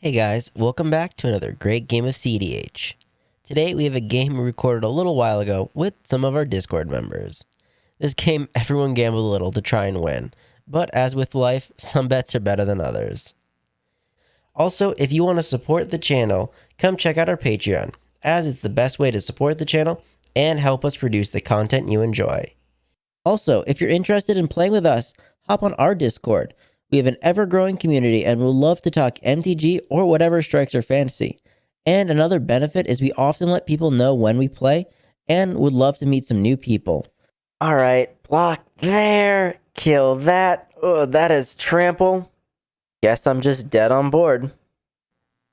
Hey guys, welcome back to another great game of CEDH. Today we have a game we recorded a little while ago with some of our Discord members. This game everyone gambled a little to try and win, but as with life, some bets are better than others. Also, if you want to support the channel, come check out our Patreon, as it's the best way to support the channel and help us produce the content you enjoy. Also, if you're interested in playing with us, hop on our Discord. We have an ever-growing community and would love to talk MTG or whatever strikes our fancy. And another benefit is we often let people know when we play and would love to meet some new people. Alright, block there, kill that. Oh, that is trample. Guess I'm just dead on board.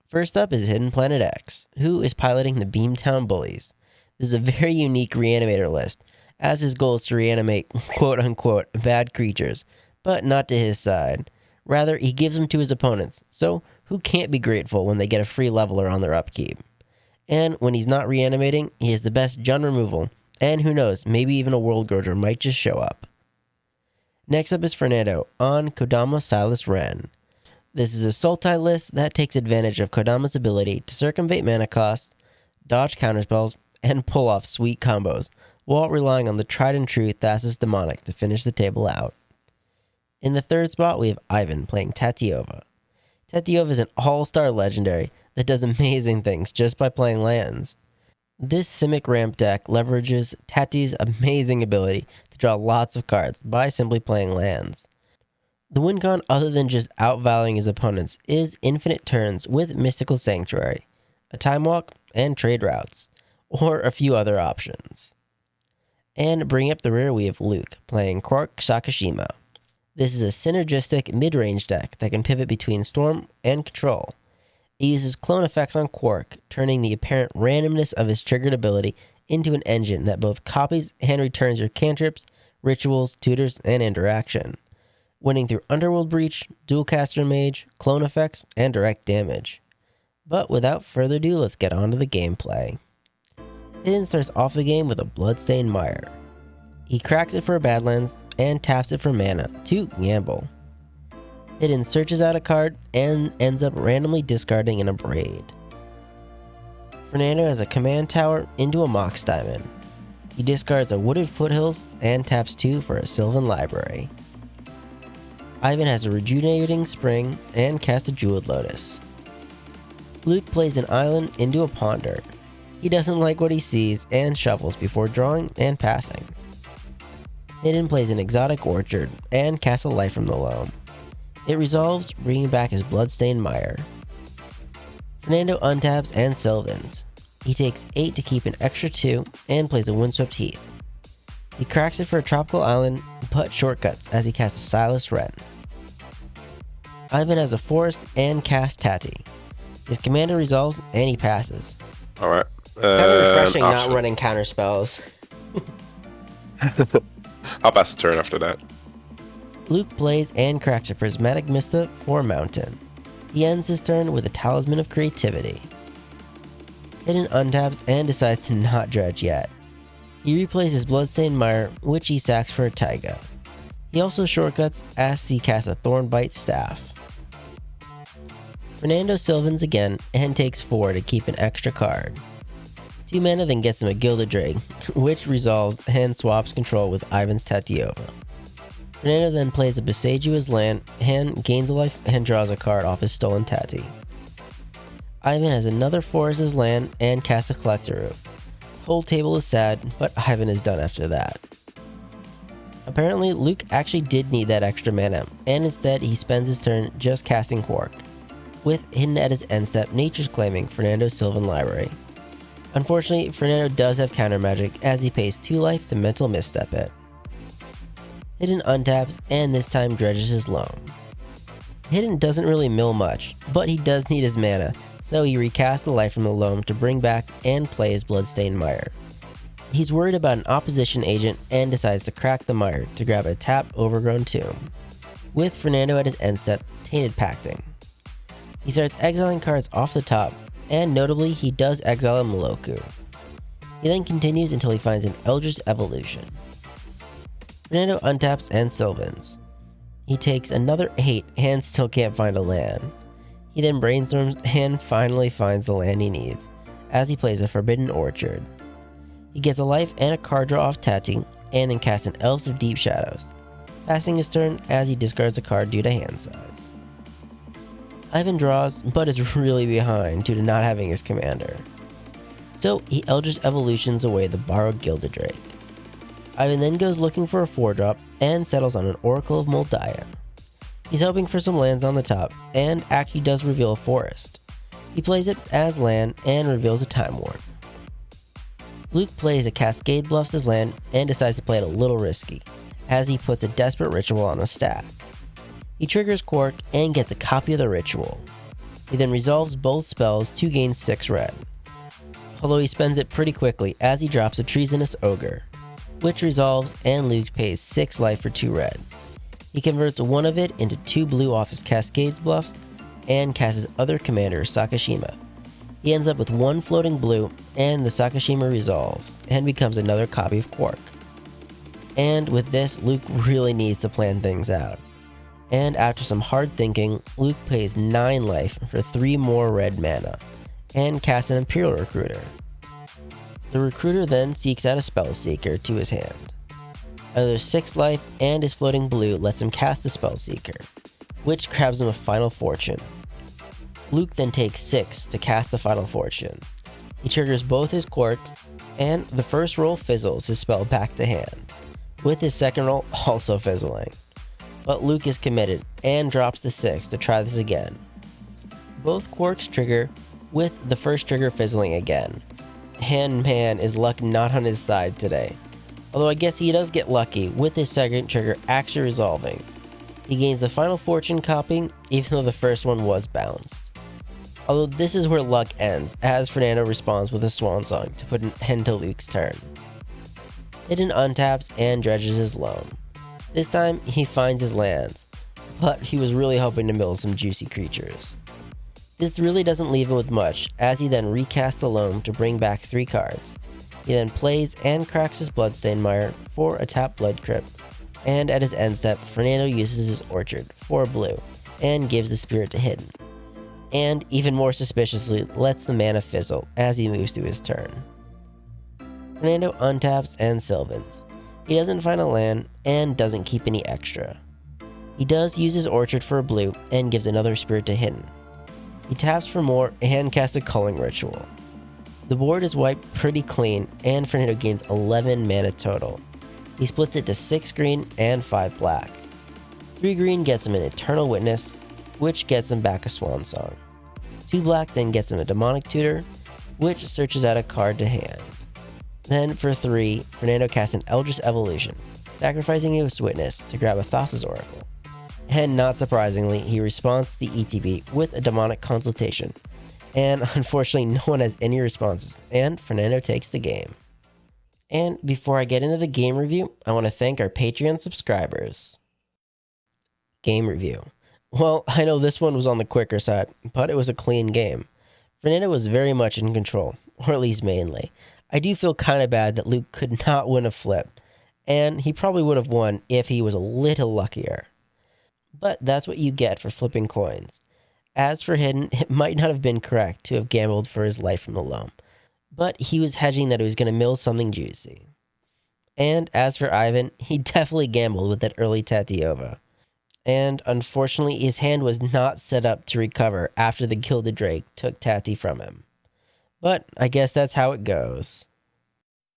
First up is Hidden Planet X, who is piloting the Beamtown Bullies. This is a very unique reanimator list, as his goal is to reanimate quote-unquote bad creatures, but not to his side. Rather, he gives them to his opponents, so who can't be grateful when they get a free leveler on their upkeep? And when he's not reanimating, he has the best Jund removal, and who knows, maybe even a World Gorger might just show up. Next up is Fernando on Kodama Silas Ren. This is a Sultai list that takes advantage of Kodama's ability to circumvent mana costs, dodge counterspells, and pull off sweet combos, while relying on the tried and true Thrasios Demonic to finish the table out. In the third spot, we have Ivan playing Tatyova. Tatyova is an all-star legendary that does amazing things just by playing lands. This Simic ramp deck leverages Taty's amazing ability to draw lots of cards by simply playing lands. The win con, other than just outvaluing his opponents, is infinite turns with Mystical Sanctuary, a Time Walk, and trade routes, or a few other options. And bringing up the rear, we have Luke playing Krark Sakashima. This is a synergistic mid-range deck that can pivot between Storm and Control. It uses clone effects on Quark, turning the apparent randomness of his triggered ability into an engine that both copies and returns your cantrips, rituals, tutors, and interaction, winning through Underworld Breach, Dualcaster Mage, clone effects, and direct damage. But without further ado, let's get on to the gameplay. Hidden starts off the game with a Bloodstained Mire. He cracks it for a Badlands and taps it for mana to gamble. Hidden searches out a card and ends up randomly discarding an Abrade. Fernando has a command tower into a Mox Diamond. He discards a Wooded Foothills and taps 2 for a Sylvan Library. Ivan has a Rejuvenating Spring and casts a Jeweled Lotus. Luke plays an island into a Ponder. He doesn't like what he sees and shuffles before drawing and passing. Hidden plays an Exotic Orchard and casts a Life from the Loam. It resolves, bringing back his Bloodstained Mire. Fernando untaps and Sylvans. He takes 8 to keep an extra 2 and plays a Windswept Heath. He cracks it for a Tropical Island, but shortcuts as he casts a Silas Ren. Ivan has a Forest and casts Tati. His commander resolves and he passes. Alright. Kind of refreshing not running counter spells. I'll pass the turn after that. Luke plays and cracks a Prismatic Mista for Mountain. He ends his turn with a Talisman of Creativity. Hidden untaps and decides to not dredge yet. He replays his Bloodstained Mire, which he sacks for a Taiga. He also shortcuts as he casts a Thornbite Staff. Fernando Sylvans again and takes 4 to keep an extra card. 2 mana then gets him a Gilded Drake, which resolves and swaps control with Ivan's Tatyova. Fernando then plays a Boseiju as land and gains a life and draws a card off his stolen Tati. Ivan has another Forest as land and casts a Collector Roof. Whole table is sad, but Ivan is done after that. Apparently, Luke actually did need that extra mana, and instead he spends his turn just casting Quark, with hidden at his end step Nature's Claiming Fernando's Sylvan Library. Unfortunately, Fernando does have counter magic as he pays 2 life to Mental Misstep it. Hidden untaps and this time dredges his loam. Hidden doesn't really mill much, but he does need his mana, so he recasts the life from the loam to bring back and play his Bloodstained Mire. He's worried about an opposition agent and decides to crack the Mire to grab a tap Overgrown Tomb, with Fernando at his end step Tainted Pacting. He starts exiling cards off the top, and notably he does exile a Moloku. He then continues until he finds an Eldritch Evolution. Fernando untaps and Sylvans. He takes another 8 and still can't find a land. He He then brainstorms and finally finds the land he needs, as he plays a Forbidden Orchard. He gets a life and a card draw off Taty, and then casts an Elves of Deep Shadows, passing his turn as he discards a card due to hand size. Ivan draws, but is really behind due to not having his commander. So he Eldritch Evolutions away the borrowed Gilded Drake. Ivan then goes looking for a 4-drop and settles on an Oracle of Moldiah. He's hoping for some lands on the top, and actually does reveal a forest. He plays it as land and reveals a Time Warp. Luke plays a Cascade Bluffs as land and decides to play it a little risky, as he puts a Desperate Ritual on the stack. He triggers Quark and gets a copy of the ritual. He then resolves both spells to gain 6 red. Although he spends it pretty quickly as he drops a Treasonous Ogre, which resolves and Luke pays 6 life for 2 red. He converts one of it into 2 blue off his Cascades Bluffs and casts his other commander, Sakashima. He ends up with 1 floating blue, and the Sakashima resolves and becomes another copy of Quark. And with this, Luke really needs to plan things out. And after some hard thinking, Luke pays 9 life for 3 more red mana, and casts an Imperial Recruiter. The Recruiter then seeks out a Spellseeker to his hand. Another 6 life and his floating blue lets him cast the Spellseeker, which grabs him a Final Fortune. Luke then takes 6 to cast the Final Fortune. He triggers both his Quarks, and the first roll fizzles his spell back to hand, with his second roll also fizzling. But Luke is committed and drops the 6 to try this again. Both Quarks trigger, with the first trigger fizzling again. And man, is luck not on his side today. Although I guess he does get lucky with his second trigger actually resolving. He gains the Final Fortune copy, even though the first one was bounced. Although this is where luck ends, as Fernando responds with a Swan Song to put an end to Luke's turn. Hidden untaps and dredges his loam. This time, he finds his lands, but he was really hoping to mill some juicy creatures. This really doesn't leave him with much, as he then recasts the loam to bring back 3 cards. He then plays and cracks his Bloodstained Mire for a tap Blood Crypt, and at his end step, Fernando uses his Orchard for blue, and gives the Spirit to Hidden. And even more suspiciously, lets the mana fizzle as he moves to his turn. Fernando untaps and Sylvans. He doesn't find a land, and doesn't keep any extra. He does use his Orchard for a blue, and gives another Spirit to Hidden. He taps for more, and casts a Culling Ritual. The board is wiped pretty clean, and Fernando gains 11 mana total. He splits it to 6 green and 5 black. 3 green gets him an Eternal Witness, which gets him back a Swan Song. 2 black then gets him a Demonic Tutor, which searches out a card to hand. Then for 3, Fernando casts an Eldritch Evolution, sacrificing his Witness to grab a Thassa's Oracle. And not surprisingly, he responds to the ETB with a Demonic Consultation. And unfortunately, no one has any responses, and Fernando takes the game. And before I get into the game review, I want to thank our Patreon subscribers. Game review. Well, I know this one was on the quicker side, but it was a clean game. Fernando was very much in control, or at least mainly. I do feel kind of bad that Luke could not win a flip, and he probably would have won if he was a little luckier. But that's what you get for flipping coins. As for Hidden, it might not have been correct to have gambled for his life from the loam, but he was hedging that he was going to mill something juicy. And as for Ivan, he definitely gambled with that early Tatyova. And unfortunately, his hand was not set up to recover after the Gilded Drake took Taty from him. But I guess that's how it goes.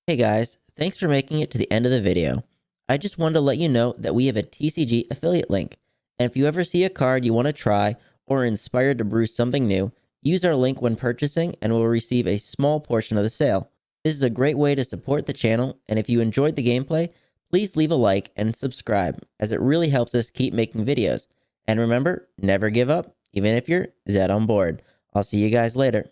Hey guys, thanks for making it to the end of the video. I just wanted to let you know that we have a TCG affiliate link, and if you ever see a card you want to try or are inspired to brew something new, use our link when purchasing and we'll receive a small portion of the sale. This is a great way to support the channel, and if you enjoyed the gameplay, please leave a like and subscribe, as it really helps us keep making videos. And remember, never give up, even if you're dead on board. I'll see you guys later.